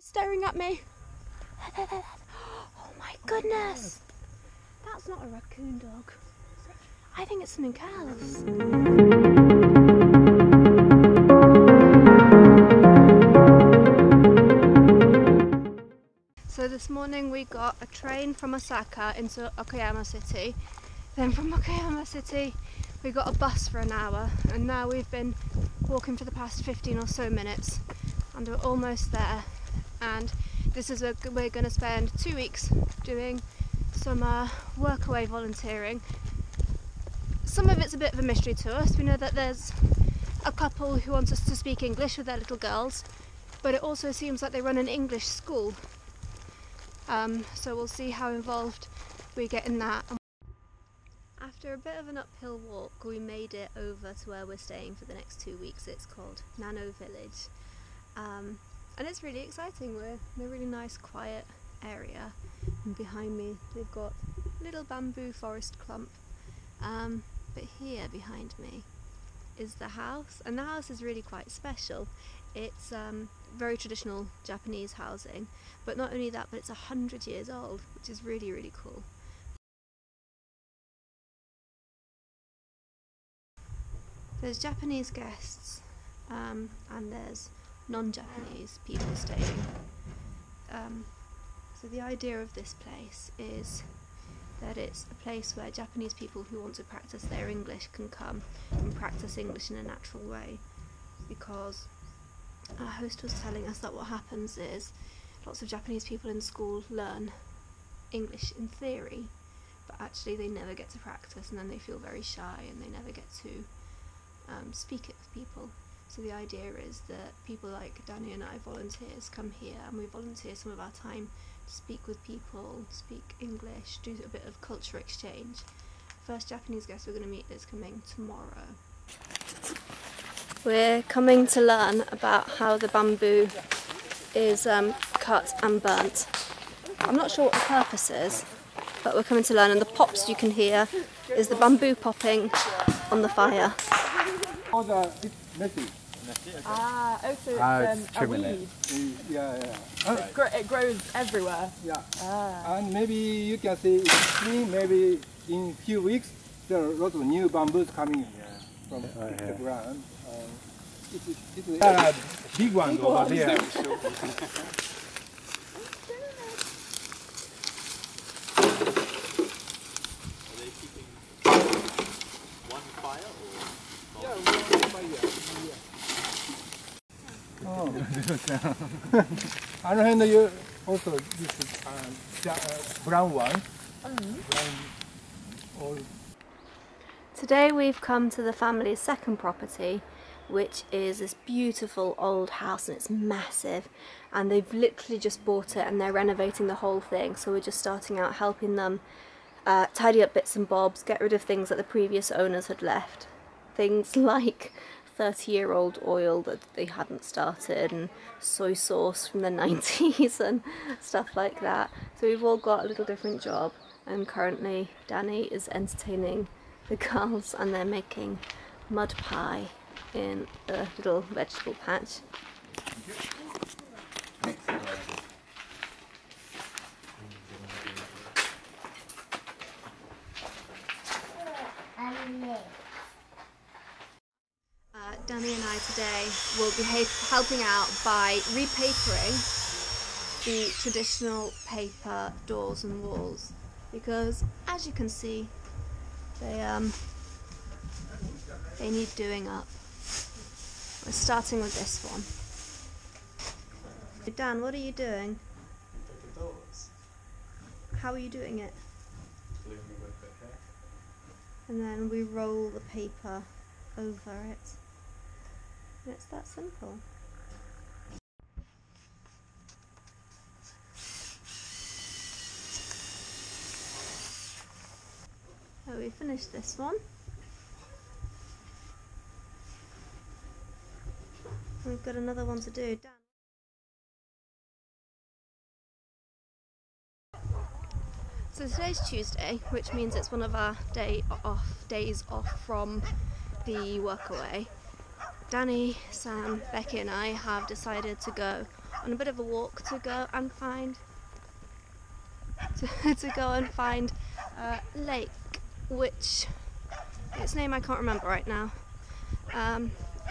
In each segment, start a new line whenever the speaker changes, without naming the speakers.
Staring at me. Oh my goodness. That's not a raccoon dog. I think it's something else. So this morning we got a train from Osaka into Okayama City. Then from Okayama City we got a bus for an hour, and now we've been walking for the past 15 or so minutes and we're almost there. And this is where we're going to spend 2 weeks doing some Workaway volunteering. Some of it's a bit of a mystery to us. We know that there's a couple who want us to speak English with their little girls, but it also seems like they run an English school. So we'll see how involved we get in that. After a bit of an uphill walk, we made it over to where we're staying for the next 2 weeks. It's called Nano Village. And it's really exciting. We're in a really nice quiet area, and behind me they've got a little bamboo forest clump, but here behind me is the house, and the house is really quite special. It's very traditional Japanese housing, but not only that, but it's 100 years old, which is really, really cool. There's Japanese guests and there's non-Japanese people staying. So the idea of this place is that it's a place where Japanese people who want to practice their English can come and practice English in a natural way, because our host was telling us that what happens is lots of Japanese people in school learn English in theory, but actually they never get to practice, and then they feel very shy and they never get to speak it with people. So the idea is that people like Danny and I, volunteers, come here and we volunteer some of our time to speak with people, speak English, do a bit of culture exchange. First Japanese guest we're going to meet is coming tomorrow. We're coming to learn about how the bamboo is cut and burnt. I'm not sure what the purpose is, but we're coming to learn, and the pops you can hear is the bamboo popping on the fire.
It's messy.
Ah, oh, so it's a weed.
Yeah.
It grows everywhere.
Yeah.
Ah.
And maybe you can see it's clean. Maybe in a few weeks there are lots of new bamboos coming from the ground. It's a big one over there. And you also this brown one.
Today we've come to the family's second property, which is this beautiful old house, and it's massive, and they've literally just bought it and they're renovating the whole thing. So we're just starting out helping them tidy up bits and bobs, get rid of things that the previous owners had left. Things like 30-year-old oil that they hadn't started, and soy sauce from the 90s and stuff like that. So we've all got a little different job, and currently Danny is entertaining the girls and they're making mud pie in a little vegetable patch. Danny and I today will be helping out by repapering the traditional paper doors and walls, because as you can see they need doing up. We're starting with this one. Dan, what are you doing?
The doors.
How are you doing it? And then we roll the paper over it. And it's that simple. So we finished this one. We've got another one to do. Dan. So today's Tuesday, which means it's one of our days off from the Workaway. Danny, Sam, Becky and I have decided to go on a bit of a walk to go and find lake, which its name I can't remember right now.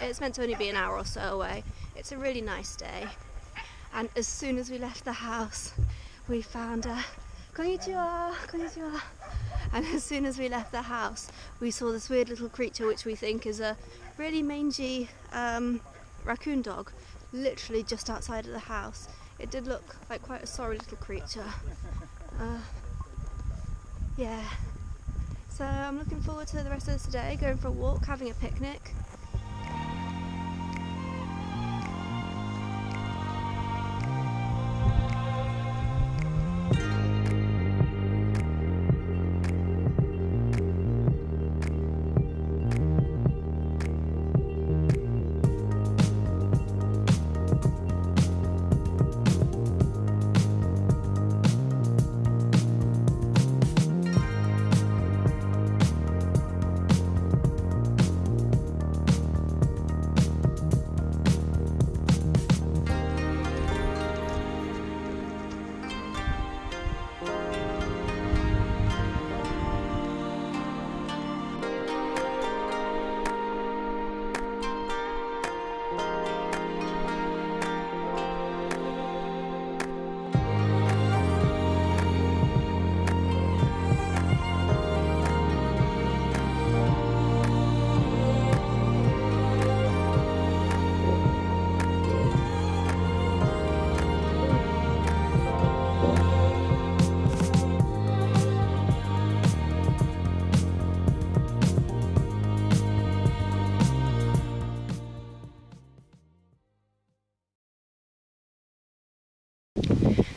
It's meant to only be an hour or so away. It's a really nice day, and as soon as we left the house we found a konnichiwa, konnichiwa. And as soon as we left the house we saw this weird little creature which we think is a really mangy raccoon dog, literally just outside of the house. It did look like quite a sorry little creature. Yeah, so I'm looking forward to the rest of today, going for a walk, having a picnic.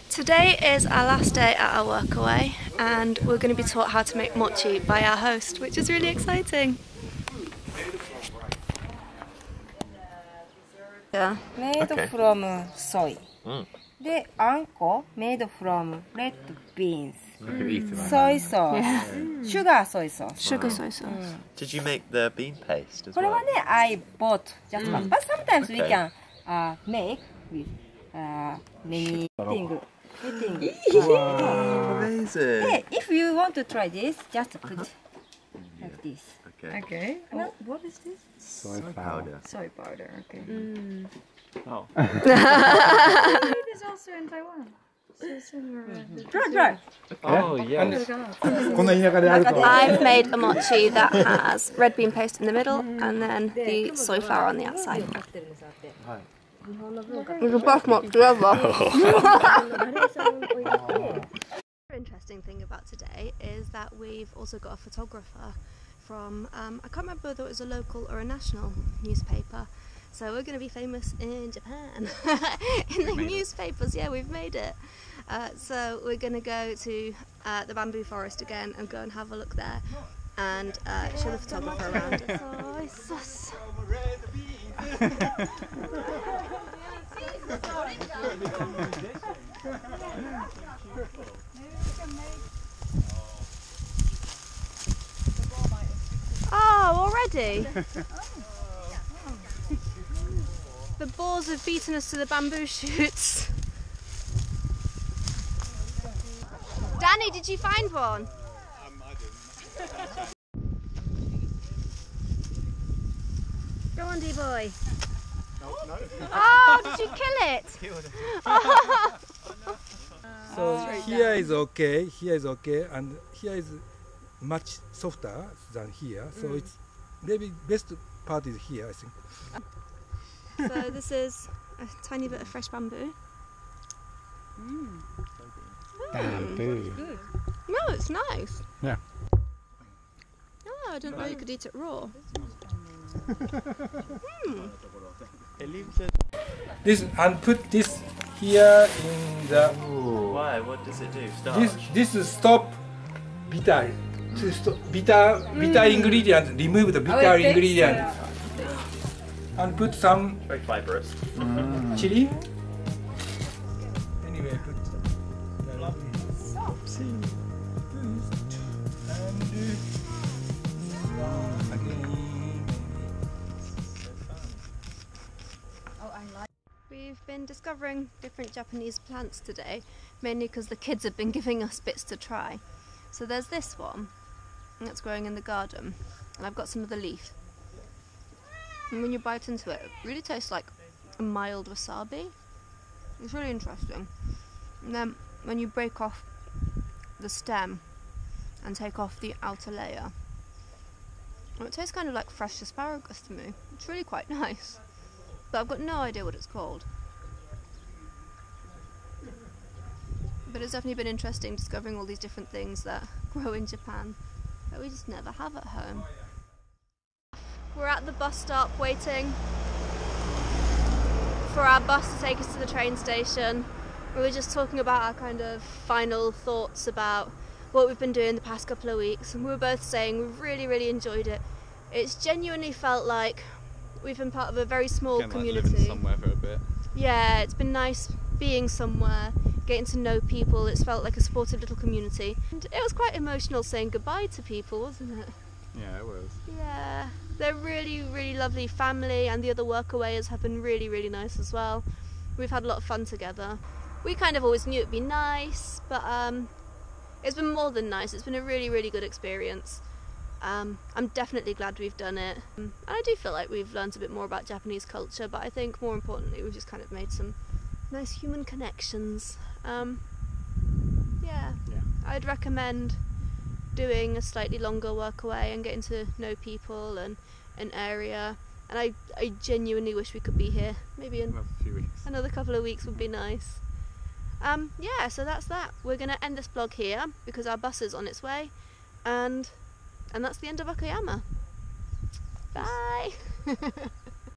Today is our last day at our Workaway, and we're going to be taught how to make mochi by our host, which is really exciting. Yeah.
Made from soy. The anko made from red beans. Soy sauce. Sugar soy sauce.
Sugar soy sauce.
Did you make the bean paste as
これ
well?
はね、I bought just one. But sometimes we can make with many things.
Wow, amazing.
Hey, if you want to try this, just put like this.
Okay.
Okay. What is this?
Soy powder.
Soy powder. Okay.
Oh.
It is also in Taiwan. So similar.
Try.
Oh, yeah.
I've made a mochi that has red bean paste in the middle and then the soy flour on the outside. It's the best mochi ever. The interesting thing about today is that we've also got a photographer from, I can't remember whether it was a local or a national newspaper. So we're going to be famous in Japan. In the newspapers, yeah, we've made it. So we're going to go to the bamboo forest again and go and have a look there and show the photographer around. Oh, already? The boars have beaten us to the bamboo shoots. Danny, did you find one?
I didn't.
Go on, D-boy.
No.
Oh, did you kill it?
So here is okay, and here is much softer than here. So it's maybe best part is here, I think.
So this is a tiny bit of fresh bamboo.
Bamboo.
No, it's nice.
Yeah.
Oh, I didn't know you could eat it raw.
This and put this here in the.
Why? What does it do? Starch?
This stop bitter. To stop bitter ingredient. Remove the bitter ingredient. And put some
Very fibrous.
chili. Anyway, put
We've been been discovering different Japanese plants today, mainly because the kids have been giving us bits to try. So there's this one that's growing in the garden, and I've got some of the leaf. And when you bite into it, it really tastes like a mild wasabi. It's really interesting. And then when you break off the stem and take off the outer layer, well, it tastes kind of like fresh asparagus to me. It's really quite nice, but I've got no idea what it's called. But it's definitely been interesting discovering all these different things that grow in Japan that we just never have at home. We're at the bus stop waiting for our bus to take us to the train station. We were just talking about our kind of final thoughts about what we've been doing the past couple of weeks, and we were both saying we've really enjoyed it. It's genuinely felt like we've been part of a very small community.
Like living somewhere for a bit.
Yeah, it's been nice being somewhere, getting to know people. It's felt like a supportive little community. And it was quite emotional saying goodbye to people, wasn't it?
Yeah, it was.
Yeah, they're really lovely family, and the other workawayers have been really nice as well. We've had a lot of fun together. We kind of always knew it'd be nice, but it's been more than nice. It's been a really good experience. I'm definitely glad we've done it. And I do feel like we've learned a bit more about Japanese culture, but I think more importantly we've just kind of made some nice human connections. Yeah, I'd recommend doing a slightly longer workaway and getting to know people and an area. And I genuinely wish we could be here. Maybe in
a few weeks.
Another couple of weeks would be nice. Yeah, so that's that. We're going to end this vlog here because our bus is on its way, and that's the end of Okayama. Bye!